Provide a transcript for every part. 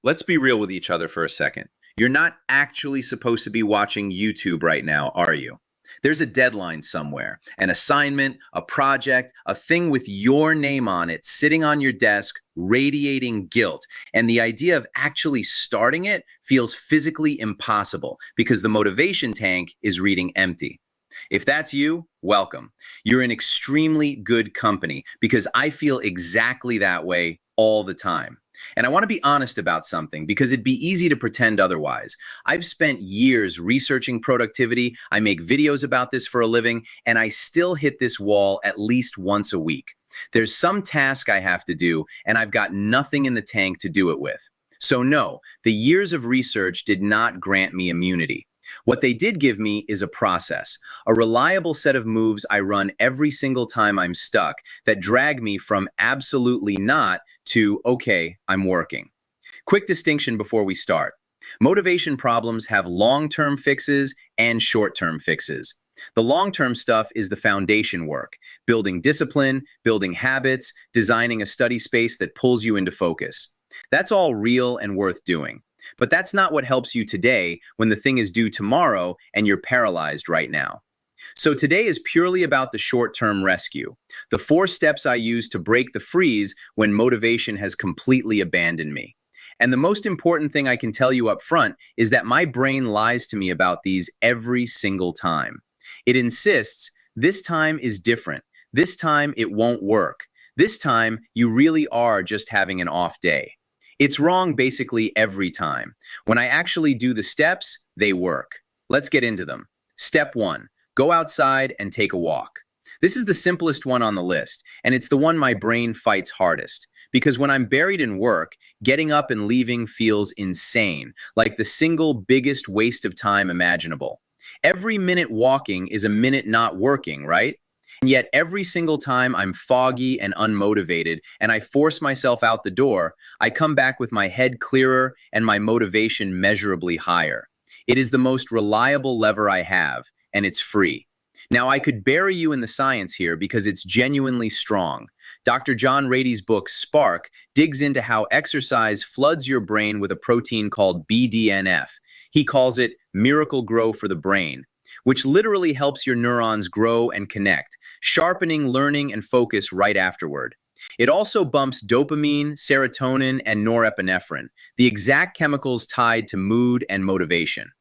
Let's be real with each other for a second. You're not actually supposed to be watching YouTube right now, are you? There's a deadline somewhere, an assignment, a project, a thing with your name on it sitting on your desk, radiating guilt. And the idea of actually starting it feels physically impossible because the motivation tank is reading empty. If that's you, welcome. You're in extremely good company because I feel exactly that way all the time. And I want to be honest about something because it'd be easy to pretend otherwise. I've spent years researching productivity. I make videos about this for a living, and I still hit this wall at least once a week. There's some task I have to do, and I've got nothing in the tank to do it with. So no, the years of research did not grant me immunity. What they did give me is a process, a reliable set of moves I run every single time I'm stuck that drag me from absolutely not to, okay, I'm working. Quick distinction before we start. Motivation problems have long-term fixes and short-term fixes. The long-term stuff is the foundation work, building discipline, building habits, designing a study space that pulls you into focus. That's all real and worth doing. But that's not what helps you today when the thing is due tomorrow and you're paralyzed right now. So today is purely about the short-term rescue, the 4 steps I use to break the freeze when motivation has completely abandoned me. And the most important thing I can tell you up front is that my brain lies to me about these every single time. It insists, this time is different. This time it won't work. This time you really are just having an off day. It's wrong basically every time. When I actually do the steps, they work. Let's get into them. Step 1, go outside and take a walk. This is the simplest one on the list, and it's the one my brain fights hardest. Because when I'm buried in work, getting up and leaving feels insane, like the single biggest waste of time imaginable. Every minute walking is a minute not working, right? And yet every single time I'm foggy and unmotivated and I force myself out the door, I come back with my head clearer and my motivation measurably higher. It is the most reliable lever I have, and it's free. Now, I could bury you in the science here because it's genuinely strong. Dr. John Ratey's book, Spark, digs into how exercise floods your brain with a protein called BDNF. He calls it Miracle-Gro for the brain, which literally helps your neurons grow and connect, sharpening learning and focus right afterward. It also bumps dopamine, serotonin, and norepinephrine, the exact chemicals tied to mood and motivation.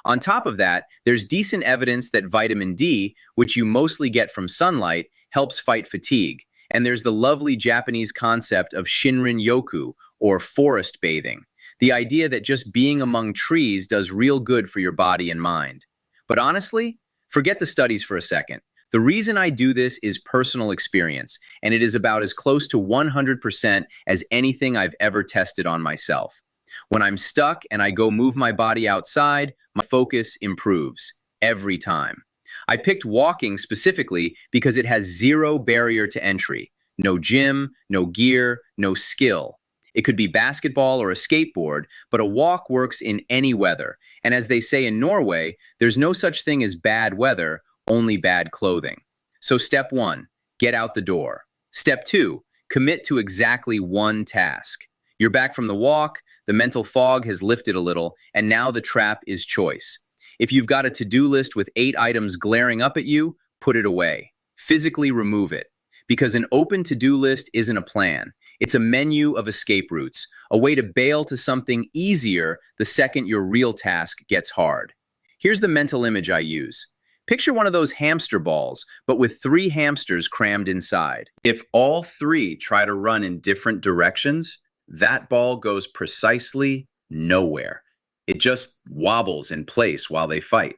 On top of that, there's decent evidence that vitamin D, which you mostly get from sunlight, helps fight fatigue. And there's the lovely Japanese concept of shinrin-yoku, or forest bathing, the idea that just being among trees does real good for your body and mind. But honestly, forget the studies for a second. The reason I do this is personal experience, and it is about as close to 100% as anything I've ever tested on myself. When I'm stuck and I go move my body outside, my focus improves every time. I picked walking specifically because it has zero barrier to entry. No gym, no gear, no skill. It could be basketball or a skateboard, but a walk works in any weather. And as they say in Norway, there's no such thing as bad weather, only bad clothing. So step 1, get out the door. Step 2, commit to exactly one task. You're back from the walk, the mental fog has lifted a little, and now the trap is choice. If you've got a to-do list with 8 items glaring up at you, put it away. Physically remove it. Because an open to-do list isn't a plan. It's a menu of escape routes, a way to bail to something easier the second your real task gets hard. Here's the mental image I use. Picture one of those hamster balls, but with 3 hamsters crammed inside. If all 3 try to run in different directions, that ball goes precisely nowhere. It just wobbles in place while they fight.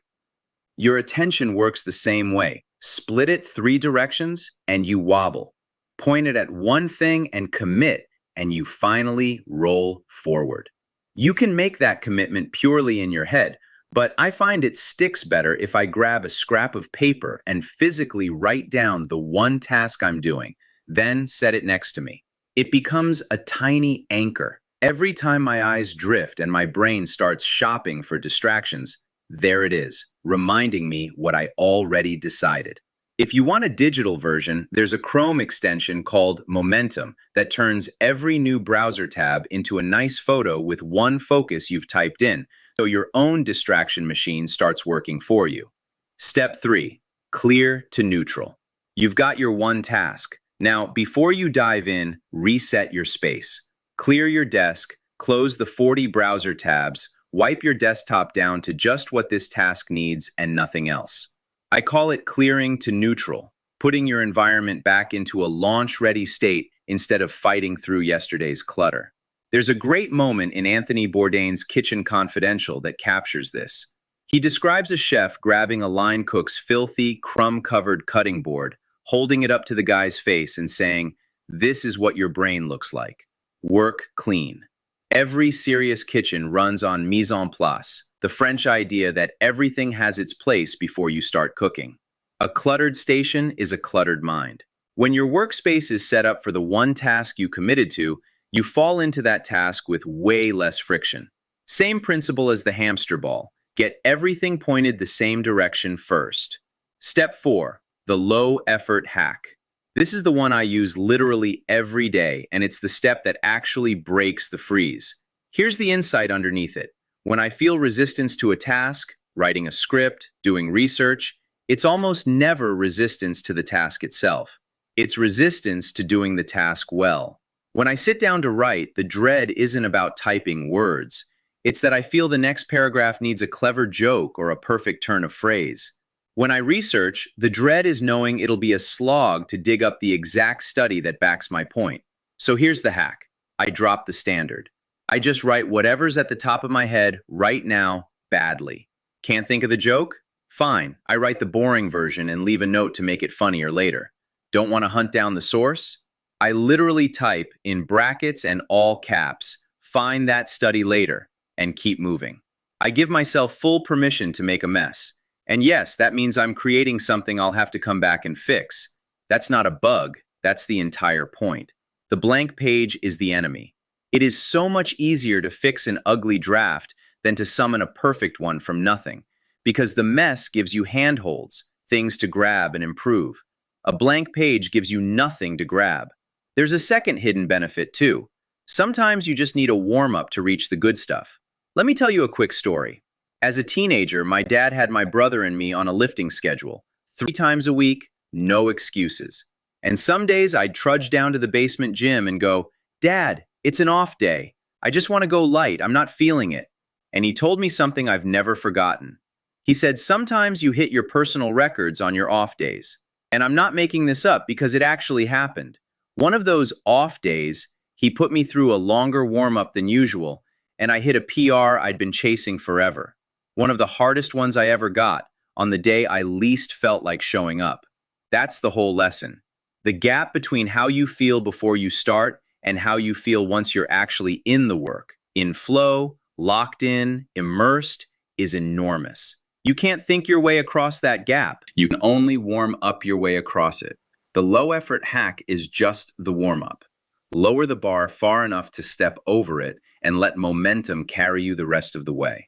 Your attention works the same way. Split it 3 directions and you wobble. Point it at one thing and commit, and you finally roll forward. You can make that commitment purely in your head, but I find it sticks better if I grab a scrap of paper and physically write down the one task I'm doing, then set it next to me. It becomes a tiny anchor. Every time my eyes drift and my brain starts shopping for distractions, there it is, reminding me what I already decided. If you want a digital version, there's a Chrome extension called Momentum that turns every new browser tab into a nice photo with one focus you've typed in, so your own distraction machine starts working for you. Step 3. Clear to neutral. You've got your one task. Now, before you dive in, reset your space. Clear your desk, close the 40 browser tabs, wipe your desktop down to just what this task needs and nothing else. I call it clearing to neutral, putting your environment back into a launch-ready state instead of fighting through yesterday's clutter. There's a great moment in Anthony Bourdain's Kitchen Confidential that captures this. He describes a chef grabbing a line cook's filthy, crumb-covered cutting board, holding it up to the guy's face and saying, "This is what your brain looks like. Work clean." Every serious kitchen runs on mise en place, the French idea that everything has its place before you start cooking. A cluttered station is a cluttered mind. When your workspace is set up for the one task you committed to, you fall into that task with way less friction. Same principle as the hamster ball. Get everything pointed the same direction first. Step 4. The low-effort hack. This is the one I use literally every day, and it's the step that actually breaks the freeze. Here's the insight underneath it. When I feel resistance to a task, writing a script, doing research, it's almost never resistance to the task itself. It's resistance to doing the task well. When I sit down to write, the dread isn't about typing words. It's that I feel the next paragraph needs a clever joke or a perfect turn of phrase. When I research, the dread is knowing it'll be a slog to dig up the exact study that backs my point. So here's the hack. I drop the standard. I just write whatever's at the top of my head right now, badly. Can't think of the joke? Fine, I write the boring version and leave a note to make it funnier later. Don't want to hunt down the source? I literally type, in brackets and all caps, "Find that study later," and keep moving. I give myself full permission to make a mess. And yes, that means I'm creating something I'll have to come back and fix. That's not a bug, that's the entire point. The blank page is the enemy. It is so much easier to fix an ugly draft than to summon a perfect one from nothing, because the mess gives you handholds, things to grab and improve. A blank page gives you nothing to grab. There's a second hidden benefit too. Sometimes you just need a warm-up to reach the good stuff. Let me tell you a quick story. As a teenager, my dad had my brother and me on a lifting schedule. 3 times a week, no excuses. And some days I'd trudge down to the basement gym and go, "Dad, it's an off day. I just want to go light. I'm not feeling it." And he told me something I've never forgotten. He said, "Sometimes you hit your personal records on your off days." And I'm not making this up because it actually happened. One of those off days, he put me through a longer warm-up than usual, and I hit a PR I'd been chasing forever. One of the hardest ones I ever got, on the day I least felt like showing up. That's the whole lesson. The gap between how you feel before you start and how you feel once you're actually in the work, in flow, locked in, immersed, is enormous. You can't think your way across that gap. You can only warm up your way across it. The low-effort hack is just the warm-up. Lower the bar far enough to step over it and let momentum carry you the rest of the way.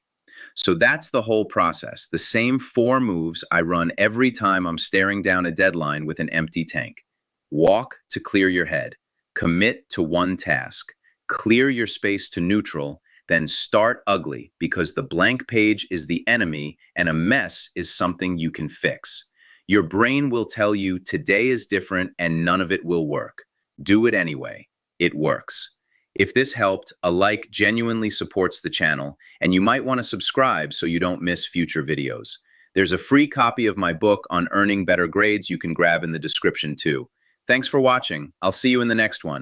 So that's the whole process, the same 4 moves I run every time I'm staring down a deadline with an empty tank. Walk to clear your head. Commit to one task. Clear your space to neutral. Then start ugly, because the blank page is the enemy and a mess is something you can fix. Your brain will tell you today is different and none of it will work. Do it anyway. It works. If this helped, a like genuinely supports the channel, and you might want to subscribe so you don't miss future videos. There's a free copy of my book on earning better grades you can grab in the description too. Thanks for watching. I'll see you in the next one.